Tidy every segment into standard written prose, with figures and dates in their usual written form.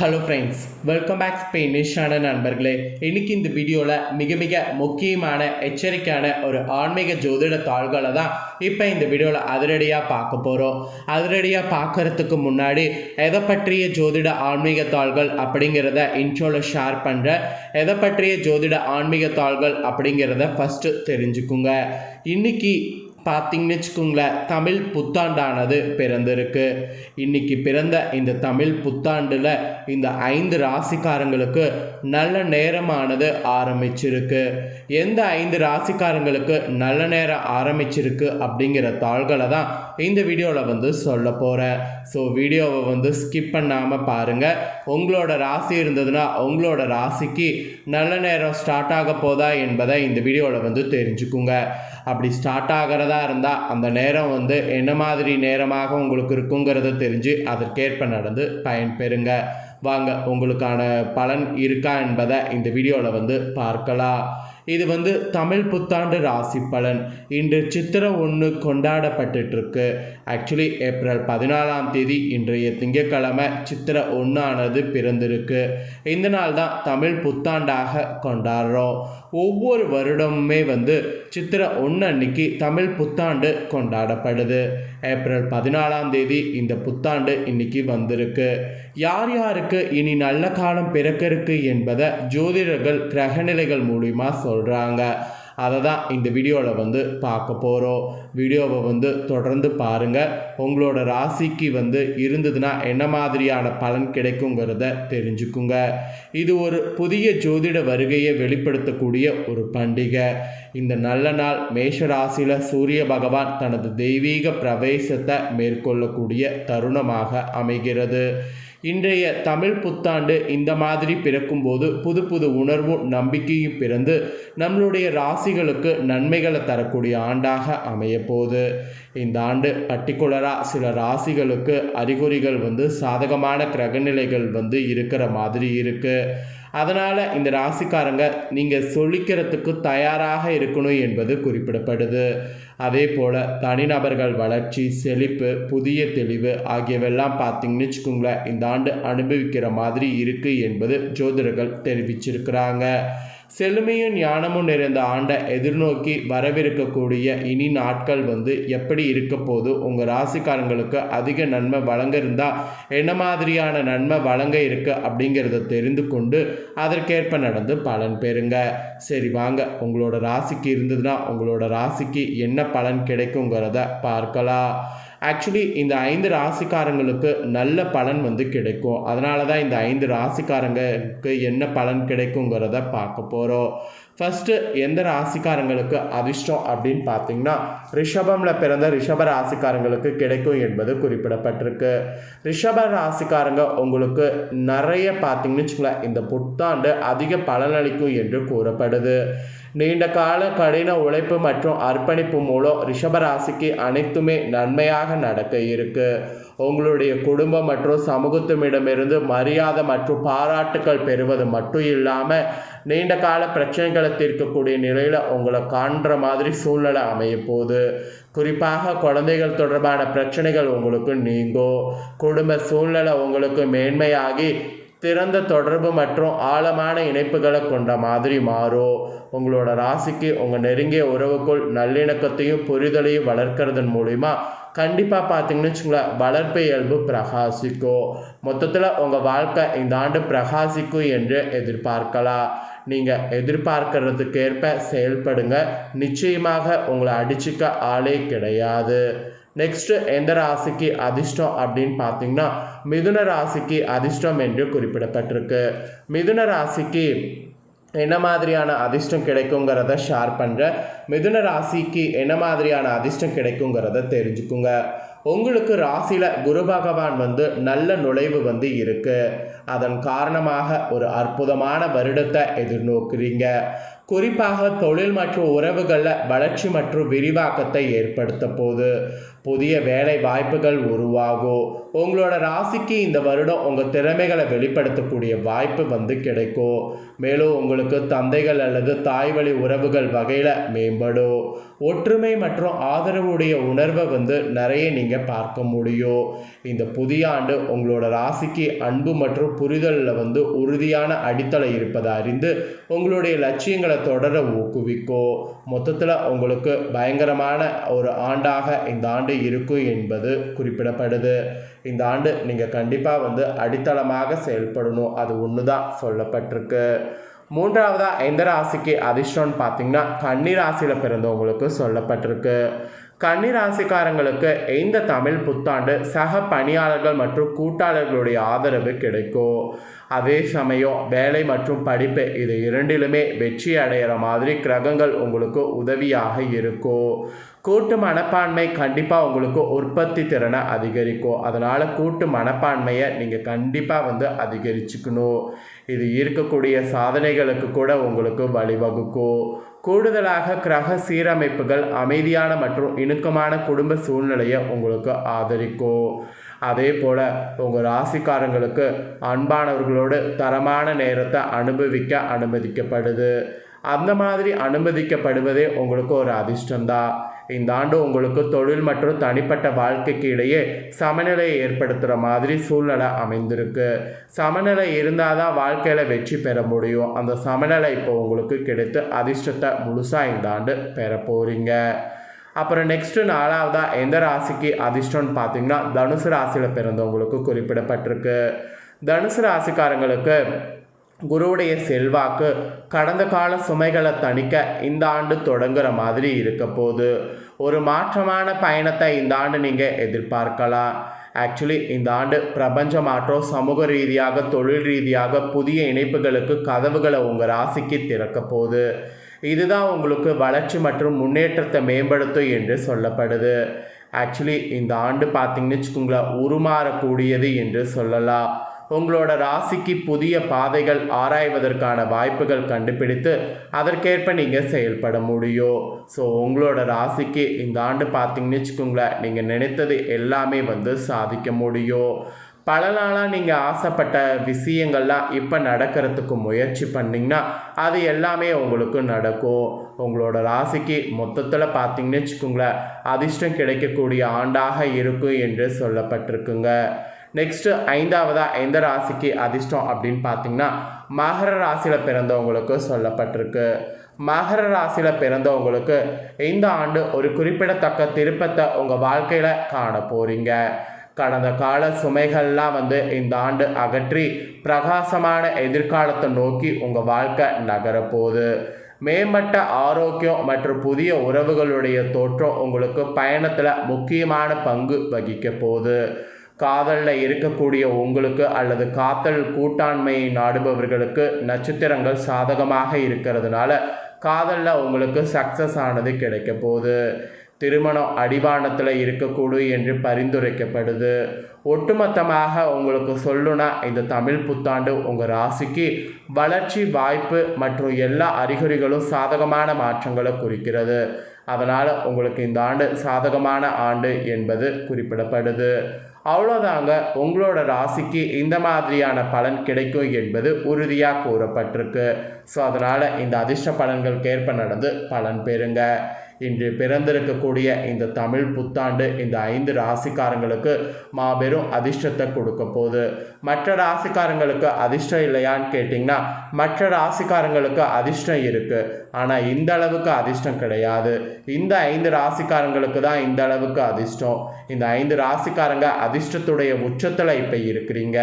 Hello friends, welcome back ஸ்பெயினிஷான நண்பர்களே. இன்றைக்கி இந்த வீடியோவில் மிக மிக முக்கியமான எச்சரிக்கையான ஒரு ஆன்மீக ஜோதிட தாள்களை தான் இப்போ இந்த வீடியோவில் அதிரடியாக பார்க்க போகிறோம். அதிரடியாக பார்க்குறதுக்கு முன்னாடி எதை பற்றிய ஜோதிட ஆன்மீக தாள்கள் அப்படிங்கிறத இன்ட்ரோவில் ஷேர் பண்ணுறேன். எதை பற்றிய ஜோதிட ஆன்மீக தாள்கள் அப்படிங்கிறத ஃபஸ்ட்டு தெரிஞ்சுக்குங்க. இன்றைக்கி பார்த்தீங்கன்னு வச்சுக்கோங்களேன், தமிழ் புத்தாண்டானது பிறந்திருக்கு. இன்றைக்கி பிறந்த இந்த தமிழ் புத்தாண்டில் இந்த 5 ராசிக்காரங்களுக்கு நல்ல நேரமானது ஆரம்பிச்சிருக்கு. எந்த 5 ராசிக்காரங்களுக்கு நல்ல நேரம் ஆரம்பிச்சிருக்கு அப்படிங்கிற தாள்களை தான் இந்த வீடியோவில் சொல்ல போகிறேன். ஸோ வீடியோவை ஸ்கிப் பண்ணாமல் பாருங்கள். உங்களோட ராசி இருந்ததுன்னா உங்களோட ராசிக்கு நல்ல நேரம் ஸ்டார்ட் ஆக போதா என்பதை இந்த வீடியோவில் தெரிஞ்சுக்குங்க. அப்படி ஸ்டார்ட் ஆகிறதா இருந்தால் அந்த நேரம் என்ன மாதிரி நேரமாக உங்களுக்கு இருக்குங்கிறத தெரிஞ்சு அதற்கேற்ப நடந்து பயன்பெறுங்க. வாங்க, உங்களுக்கான பலன் இருக்கா என்பதை இந்த வீடியோவில் பார்க்கலாம். இது தமிழ் புத்தாண்டு ராசி பலன். இன்று சித்திரை 1 கொண்டாடப்பட்டுருக்கு. ஆக்சுவலி ஏப்ரல் 14ஆம் தேதி இன்றைய திங்கட்கிழமை சித்திரை 1 ஆனது பிறந்திருக்கு. இந்த நாள் தான் தமிழ் புத்தாண்டாக கொண்டாடுறோம். ஒவ்வொரு வருடமுமே சித்திரை 1 அன்னைக்கு தமிழ் புத்தாண்டு கொண்டாடப்படுது. ஏப்ரல் 14ஆம் தேதி இந்த புத்தாண்டு இன்னைக்கு வந்திருக்கு. யார் யாருக்கு இனி நல்ல காலம் பிறக்க இருக்கு என்பதை ஜோதிடர்கள் கிரகநிலைகள் மூலிமா சொல்கிறாங்க. அதை தான் இந்த வீடியோவில் பார்க்க போகிறோம். வீடியோவை தொடர்ந்து பாருங்கள். உங்களோட ராசிக்கு இருந்ததுன்னா என்ன மாதிரியான பலன் கிடைக்குங்கிறத தெரிஞ்சுக்குங்க. இது ஒரு புதிய ஜோதிட வருகையை வெளிப்படுத்தக்கூடிய ஒரு பண்டிகை. இந்த நல்ல நாள் மேஷ ராசியில் சூரிய பகவான் தனது தெய்வீக பிரவேசத்தை மேற்கொள்ளக்கூடிய தருணமாக அமைகிறது. இன்றைய தமிழ் புத்தாண்டு இந்த மாதிரி பிறக்கும்போது புது புது உணர்வும் நம்பிக்கையும் பிறந்து நம்மளுடைய ராசிகளுக்கு நன்மைகளை தரக்கூடிய ஆண்டாக அமைய போகுது. இந்த ஆண்டு பர்டிகுலராக சில ராசிகளுக்கு அறிகுறிகள் சாதகமான கிரகநிலைகள் இருக்கிற மாதிரி இருக்குது. அதனால் இந்த ராசிக்காரங்க நீங்கள் சொல்லிக்கிறதுக்கு தயாராக இருக்கணும் என்பது குறிப்பிடப்படுது. அதே போல் தனிநபர்கள் வளர்ச்சி, செழிப்பு, புதிய தெளிவு ஆகியவெல்லாம் பார்த்திங்கன்னு வச்சுக்கோங்களேன், இந்த ஆண்டு அனுபவிக்கிற மாதிரி இருக்குது என்பது ஜோதிடர்கள் தெரிவிச்சிருக்கிறாங்க. செழுமையும் ஞானமும் நிறைந்த ஆண்டை எதிர்நோக்கி வரவிருக்கக்கூடிய இனி நாட்கள் எப்படி இருக்க போது, உங்கள் ராசிக்காரங்களுக்கு அதிக நன்மை வழங்க இருந்தால் என்ன மாதிரியான நன்மை வழங்க இருக்கு அப்படிங்கிறத தெரிந்து கொண்டு அதற்கேற்ப நடந்து பலன் பெறுங்க. சரி வாங்க, உங்களோட ராசிக்கு இருந்ததுன்னா உங்களோட ராசிக்கு என்ன பலன் கிடைக்குங்கிறத பார்க்கலாம். ஆக்சுவலி இந்த 5 ராசிக்காரங்களுக்கு நல்ல பலன் கிடைக்கும். அதனால தான் இந்த 5 ராசிக்காரங்களுக்கு என்ன பலன் கிடைக்குங்கிறத பார்க்க போகிறோம். ஃபஸ்ட்டு எந்த ராசிக்காரங்களுக்கு அதிர்ஷ்டம் அப்படின்னு பார்த்தீங்கன்னா, ரிஷபமில் பிறந்த ரிஷப ராசிக்காரங்களுக்கு கிடைக்கும் என்பது குறிப்பிடப்பட்டிருக்கு. ரிஷப ராசிக்காரங்க உங்களுக்கு நிறைய பார்த்தீங்கன்னு வச்சுக்கோங்களேன், இந்த புத்தாண்டு அதிக பலனளிக்கும் என்று கூறப்படுது. நீண்ட கால கடின உழைப்பு மற்றும் அர்ப்பணிப்பு மூலம் ரிஷபராசிக்கு அனைத்துமே நன்மையாக நடக்க இருக்கு. உங்களுடைய குடும்பம் மற்றும் சமூகத்திடமிருந்து மரியாதை மற்றும் பாராட்டுக்கள் பெறுவது மட்டும் இல்லாமல் நீண்ட கால பிரச்சனைகளை தீர்க்கக்கூடிய நிலையில் உங்களை காண்ற மாதிரி சூழ்நிலை அமைய போகுது. குறிப்பாக குழந்தைகள் தொடர்பான பிரச்சனைகள் உங்களுக்கு நீங்கும். குடும்ப சூழ்நிலை உங்களுக்கு மேன்மையாகி திறந்த தொடர்பு மற்றும் ஆழமான இணைப்புகளை கொண்ட மாதிரி மாறும். உங்களோட ராசிக்கு உங்கள் நெருங்கிய உறவுக்குள் நல்லிணக்கத்தையும் புரிதலையும் வளர்க்கறதன் மூலிமா கண்டிப்பாக பார்த்தீங்கன்னு வச்சுங்களேன், வளர்ப்பு இயல்பு பிரகாசிக்கும். மொத்தத்தில் உங்கள் வாழ்க்கை இந்த ஆண்டு பிரகாசிக்கும் என்று எதிர்பார்க்கலாம். நீங்கள் எதிர்பார்க்கறதுக்கேற்ப செயல்படுங்க. நிச்சயமாக உங்களை அடிச்சுக்க ஆளே கிடையாது. நெக்ஸ்ட்டு எந்த ராசிக்கு அதிர்ஷ்டம் அப்படின்னு பார்த்தீங்கன்னா, மிதுன ராசிக்கு அதிர்ஷ்டம் என்று குறிப்பிடப்பட்டிருக்கு. மிதுன ராசிக்கு என்ன மாதிரியான அதிர்ஷ்டம் கிடைக்குங்கிறத ஷேர் பண்ணுறேன். மிதுன ராசிக்கு என்ன மாதிரியான அதிர்ஷ்டம் கிடைக்குங்கிறத தெரிஞ்சுக்குங்க. உங்களுக்கு ராசியில் குரு பகவான் நல்ல நுழைவு இருக்குது. அதன் காரணமாக ஒரு அற்புதமான வருடத்தை எதிர்நோக்குறீங்க. குறிப்பாக தொழில் மற்றும் உறவுகளில் வளர்ச்சி மற்றும் விரிவாக்கத்தை ஏற்படுத்த போது புதிய வேலை வாய்ப்புகள் உருவாகும். உங்களோட ராசிக்கு இந்த வருடம் உங்கள் திறமைகளை வெளிப்படுத்தக்கூடிய வாய்ப்பு கிடைக்கும். மேலும் உங்களுக்கு தந்தைகள் அல்லது தாய் வழி உறவுகள் வகையில் மேம்படும். ஒற்றுமை மற்றும் ஆதரவுடைய உணர்வை நிறைய நீங்கள் பார்க்க முடியும். இந்த புதிய ஆண்டு உங்களோட ராசிக்கு அன்பு மற்றும் புரிதலில் உறுதியான அடித்தளம் இருப்பதை அறிந்து உங்களுடைய லட்சியங்களை தொடர ஊக்குவிக்கும். மொத்தத்தில் உங்களுக்கு பயங்கரமான ஒரு ஆண்டாக இந்த ஆண்டு இருக்கும் என்பது குறிப்பிடப்படுது. இந்த ஆண்டு நீங்கள் கண்டிப்பாக அடித்தளமாக செயல்படணும். அது ஒன்று தான் சொல்லப்பட்டிருக்கு. மூன்றாவதா எந்த ராசிக்கு அதிர்ஷ்டம்னு பார்த்தீங்கன்னா கன்னி ராசியில் பிறந்தவங்களுக்கு சொல்லப்பட்டிருக்கு. கன்னி ராசிக்காரங்களுக்கு இந்த தமிழ் புத்தாண்டு சக பணியாளர்கள் மற்றும் கூட்டாளர்களுடைய ஆதரவு கிடைக்கும். அதே சமயம் வேலை மற்றும் படிப்பு இது இரண்டிலுமே வெற்றி அடைகிற மாதிரி கிரகங்கள் உங்களுக்கு உதவியாக இருக்கும். கூட்டு மனப்பான்மை கண்டிப்பாக உற்பத்தி திறனை அதிகரிக்கும். அதனால் கூட்டு மனப்பான்மையை நீங்கள் கண்டிப்பாக அதிகரிச்சுக்கணும். இது இருக்கக்கூடிய சாதனைகளுக்கு கூட உங்களுக்கு வழிவகுக்கும். கூடுதலாக கிரக சீரமைப்புகள் அமைதியான மற்றும் இணக்கமான குடும்ப சூழ்நிலையை உங்களுக்கு ஆதரிக்கும். அதே போல் உங்கள் ராசிக்காரங்களுக்கு அன்பானவர்களோடு தரமான நேரத்தை அனுபவிக்க அனுமதிக்கப்படுது. அந்த மாதிரி அனுமதிக்கப்படுவதே உங்களுக்கு ஒரு அதிர்ஷ்டம்தான். இந்த ஆண்டு உங்களுக்கு தொழில் மற்றும் தனிப்பட்ட வாழ்க்கைக்கு இடையே சமநிலையை ஏற்படுத்துகிற மாதிரி சூழ்நிலை அமைந்திருக்கு. சமநிலை இருந்தால் தான் வாழ்க்கையில் வெற்றி பெற முடியும். அந்த சமநிலை இப்போ உங்களுக்கு கிடைத்து அதிர்ஷ்டத்தை முழுசாக இந்த ஆண்டு பெற போகிறீங்க. அப்புறம் நெக்ஸ்ட்டு நாலாவதாக எந்த ராசிக்கு அதிர்ஷ்டம்னு பார்த்தீங்கன்னா தனுசு ராசியில் பிறந்தவங்களுக்கு குறிப்பிடப்பட்டிருக்கு. தனுசு ராசிக்காரங்களுக்கு குருவுடைய செல்வாக்கு கடந்த கால சுமைகளை தணிக்க இந்த ஆண்டு தொடங்குற மாதிரி இருக்க போது ஒரு மாற்றமான பயணத்தை இந்த ஆண்டு நீங்கள் எதிர்பார்க்கலாம். ஆக்சுவலி இந்த ஆண்டு பிரபஞ்ச மாற்றம் சமூக ரீதியாக தொழில் ரீதியாக புதிய இணைப்புகளுக்கு கதவுகளை உங்கள் ராசிக்கு திறக்க போகுது. இதுதான் உங்களுக்கு வளர்ச்சி மற்றும் முன்னேற்றத்தை மேம்படுத்தும் என்று சொல்லப்படுது. ஆக்சுவலி இந்த ஆண்டு பார்த்தீங்கன்னு வச்சுக்கோங்களேன் உருமாறக்கூடியது என்று சொல்லலாம். உங்களோட ராசிக்கு புதிய பாதைகள் ஆராய்வதற்கான வாய்ப்புகள் கண்டுபிடித்து அதற்கேற்ப நீங்கள் செயல்பட முடியும். ஸோ உங்களோட ராசிக்கு இந்த ஆண்டு பார்த்தீங்கன்னு வச்சுக்கோங்களேன் நீங்கள் நினைத்தது எல்லாமே சாதிக்க முடியும். பல நாளாக நீங்கள் ஆசைப்பட்ட விஷயங்கள்லாம் இப்போ நடக்கிறதுக்கு முயற்சி பண்ணிங்கன்னா அது எல்லாமே உங்களுக்கு நடக்கும். உங்களோட ராசிக்கு மொத்தத்தில் பார்த்தீங்கன்னு வச்சுக்கோங்களேன் அதிர்ஷ்டம் கிடைக்கக்கூடிய ஆண்டாக இருக்கும் என்று சொல்லப்பட்டிருக்குங்க. நெக்ஸ்ட்டு ஐந்தாவதாக எந்த ராசிக்கு அதிர்ஷ்டம் அப்படின்னு பார்த்தீங்கன்னா மகர ராசியில் பிறந்தவங்களுக்கு சொல்லப்பட்டிருக்கு. மகர ராசியில் பிறந்தவங்களுக்கு இந்த ஆண்டு ஒரு குறிப்பிடத்தக்க திருப்பத்தை உங்கள் வாழ்க்கையில் காண போகிறீங்க. கடந்த கால சுமைகள்லாம் இந்த ஆண்டு அகற்றி பிரகாசமான எதிர்காலத்தை நோக்கி உங்கள் வாழ்க்கை நகரப்போகுது. மேம்பட்ட ஆரோக்கியம் மற்றும் புதிய உறவுகளுடைய தோற்றம் உங்களுக்கு பயணத்தில் முக்கியமான பங்கு வகிக்க போகுது. காதலில் இருக்கக்கூடிய உங்களுக்கு அல்லது காதல் கூட்டாண்மையை நாடுபவர்களுக்கு நட்சத்திரங்கள் சாதகமாக இருக்கிறதுனால காதலில் உங்களுக்கு சக்ஸஸ் ஆனது கிடைக்க போகுது. திருமணம் அடிவானத்தில் இருக்கக்கூடும் என்று பரிந்துரைக்கப்படுது. ஒட்டுமொத்தமாக உங்களுக்கு சொல்லுனா இந்த தமிழ் புத்தாண்டு உங்கள் ராசிக்கு வளர்ச்சி வாய்ப்பு மற்றும் எல்லா அறிகுறிகளும் சாதகமான மாற்றங்களை குறிக்கிறது. அதனால் உங்களுக்கு இந்த ஆண்டு சாதகமான ஆண்டு என்பது குறிப்பிடப்படுது. அவ்வளோதாங்க, உங்களோட ராசிக்கு இந்த மாதிரியான பலன் கிடைக்கும் என்பது உறுதியாக கூறப்பட்டிருக்கு. ஸோ அதனால் இந்த அதிர்ஷ்ட பலன்களுக்கேற்ப நடந்து பலன் பெறுங்க. இன்று பிறந்திருக்கக்கூடிய இந்த தமிழ் புத்தாண்டு இந்த 5 ராசிக்காரங்களுக்கு மாபெரும் அதிர்ஷ்டத்தை கொடுக்க போகுது. மற்ற ராசிக்காரங்களுக்கு அதிர்ஷ்டம் இல்லையான்னு கேட்டிங்கன்னா மற்ற ராசிக்காரங்களுக்கு அதிர்ஷ்டம் இருக்குது. ஆனால் இந்த அளவுக்கு அதிர்ஷ்டம் கிடையாது. இந்த 5 ராசிக்காரங்களுக்கு தான் இந்த அளவுக்கு அதிர்ஷ்டம். இந்த 5 ராசிக்காரங்க அதிர்ஷ்டத்துடைய உச்சத்தில் இப்போ இருக்கிறீங்க.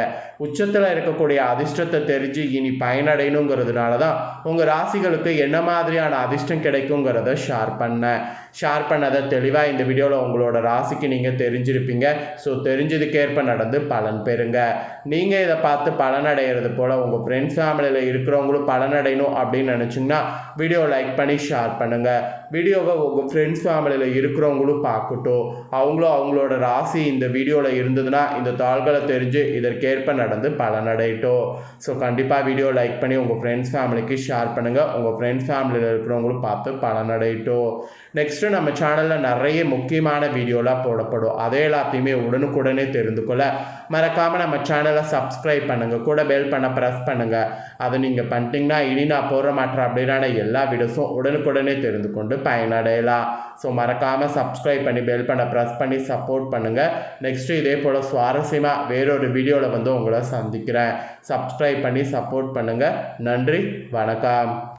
உச்சத்தில் இருக்கக்கூடிய அதிர்ஷ்டத்தை தெரிஞ்சு இனி பயனடையணுங்கிறதுனால தான் உங்கள் ராசிகளுக்கு என்ன மாதிரியான அதிர்ஷ்டம் கிடைக்குங்கிறத ஷேர் பண்ண. பண்ணேன். ஷேர் பண்ணதை தெளிவாக இந்த வீடியோவில் உங்களோட ராசிக்கு நீங்கள் தெரிஞ்சிருப்பீங்க. ஸோ தெரிஞ்சதுக்கேற்ப நடந்து பலன் பெறுங்க. நீங்கள் இதை பார்த்து பலனடைகிறது போல் உங்கள் ஃப்ரெண்ட்ஸ் ஃபேமிலியில் இருக்கிறவங்களும் பலனடையணும் அப்படின்னு நினச்சிங்கன்னா வீடியோ லைக் பண்ணி ஷேர் பண்ணுங்கள். வீடியோவை உங்கள் ஃப்ரெண்ட்ஸ் ஃபேமிலியில் இருக்கிறவங்களும் பார்க்கட்டும். அவங்களும் அவங்களோட ராசி இந்த வீடியோவில் இருந்ததுன்னா இந்த தாள்களை தெரிஞ்சு இதற்கேற்ப நடந்து பலனடையட்டும். ஸோ கண்டிப்பாக வீடியோ லைக் பண்ணி உங்கள் ஃப்ரெண்ட்ஸ் ஃபேமிலிக்கு ஷேர் பண்ணுங்கள். உங்கள் ஃப்ரெண்ட்ஸ் ஃபேமிலியில் இருக்கிறவங்களும் பார்த்து பலனடையட்டும். நெக்ஸ்ட்டு நம்ம சேனலில் நிறைய முக்கியமான வீடியோலாம் போடப்படும். அதே எல்லாத்தையுமே உடனுக்குடனே தெரிந்து கொள்ள மறக்காமல் நம்ம சேனலை சப்ஸ்கிரைப் பண்ணுங்கள். கூட பெல் பண்ண ப்ரெஸ் பண்ணுங்கள். அதை நீங்கள் பண்ணிட்டீங்கன்னா இனி நான் போடுற மற்ற அப்படின்னா எல்லா வீடியோஸும் உடனுக்குடனே தெரிந்து கொண்டு பயனடையலாம். ஸோ மறக்காமல் சப்ஸ்கிரைப் பண்ணி பெல் பண்ண ப்ரெஸ் பண்ணி சப்போர்ட் பண்ணுங்கள். நெக்ஸ்ட்டு இதே போல் சுவாரஸ்யமாக வேறொரு வீடியோவில் வந்து உங்களை சந்திக்கிறேன். சப்ஸ்கிரைப் பண்ணி சப்போர்ட் பண்ணுங்கள். நன்றி, வணக்கம்.